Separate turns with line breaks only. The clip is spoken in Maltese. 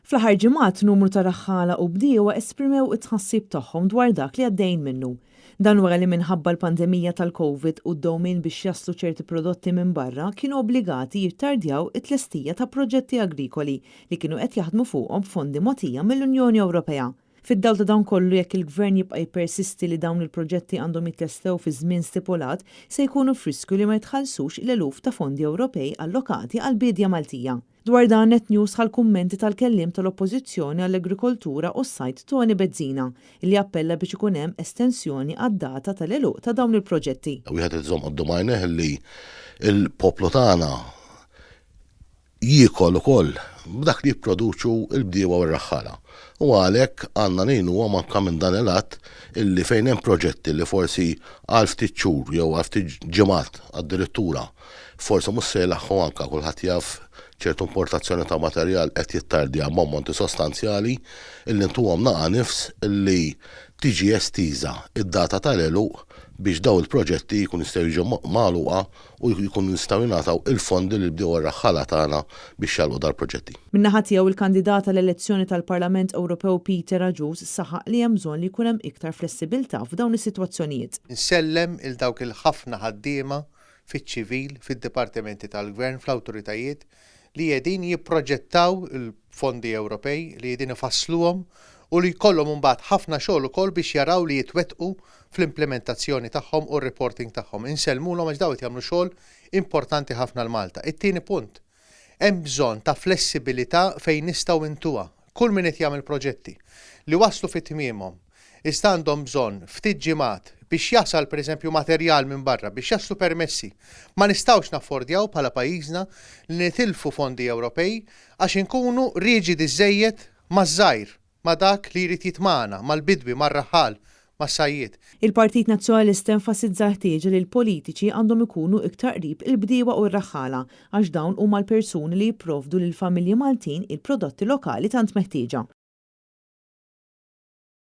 Fl-aħħar ġimgħat numru ta' raħħala u bdiewa esprimew it-tħassib tagħhom dwar dak li għaddejn minnu. Dan wara li minħabba l-pandemija tal-Covid u d-dowmin biex jaslu ċerti prodotti minn barra kienu obbligati jittardjaw it-tlestija ta' proġetti agrikoli li kienu qed jaħdmu fuqhom b'fondi mogħtija mill-Unjoni Ewropea. Fid-dawl ta' dan kollu jekk il-Gvern jibqa' jippersisti li dawn il-proġetti għandhom jitlestew fi żmien stipulat se jkunu friskju li ma jitħallsux l-eluf ta' fondi Ewropej allokati għall-bidja Maltija. Dwar dan Net News ħal-kummenti tal-kelliem tal-Oppożizzjoni għall-Agrikoltura u s-Sajt Tony Bezzina li appella biex ikun hemm estensjoni għad-data tal-eluq ta' dawn il-proġetti.
Wieħed iżomm qudiem għajneh li l-poplu tagħna jiekol ukoll b'dak li jipproduċu l-bdiewa u r-raħħala. U għalhekk għandna ngħinu manka minn dan il-att illi fejn hemm proġetti li forsi għal ftit xhur jew għal ftit ġimgħat addirittura forsi mhux se jlaħħu anke kulħadd jaf ċertu importazzjoni ta' materjal qed jittardja ammonti sostanzjali illi ntuhom naqa' nifs illi tiġi estiża id-data tal-eluq biex daw il-proġetti jkun jistgħu jiġu magħluqa u jkunu jistgħu jingħataw il-fondi li bdew ir-raħħala tagħna biex jagħlqu dal-proġetti.
Min-naħa tiegħu il-kandidata l-elezzjoni tal-Parlament Ewropew Peter Aġus saħaq li hemm bżonn li jkun hemm iktar flessibilità f'dawn is-sitwazzjonijiet.
Nsellem il dawk il-ħafna ħaddiema fiċ-ċivil, fid-dipartimenti tal-Gvern, fl-awtoritajiet li jedin jipproġettaw il-fondi Ewropej li jedin ifassluhom u li jkollhom imbagħad ħafna xogħol ukoll biex jaraw li jitwettqu fl-implementazzjoni tagħhom u r-reporting tagħhom. Insellmulhom għax dawn jagħmlu xogħol importanti ħafna l-Malta. It-tieni punt, hemm bżonn ta' flessibilità fejn nistgħu intuha. Kull min qed jagħmel proġetti li waslu fit-tmiemhom iżda għandhom bżonn ftit ġimgħat biex jasal pereżempju materjal minn barra, biex jaslu permessi. Ma nistgħux naffordjaw bħala pajjiżna li nitilfu fondi Ewropej għax inkunu riġidi żejjed maż-żgħir ma' dak li jrid jitmagħna mal-bidwi mar-raħħal mas-sajjiet.
Il-Partit Nazzjonalista enfasizza ħtieġa li l-politiċi għandhom ikunu iktar qrib il-bdiewa u r-raħħala għax dawn huma l-persuni li jipprovdu lill familji Maltin il-prodotti lokali tant meħtieġa.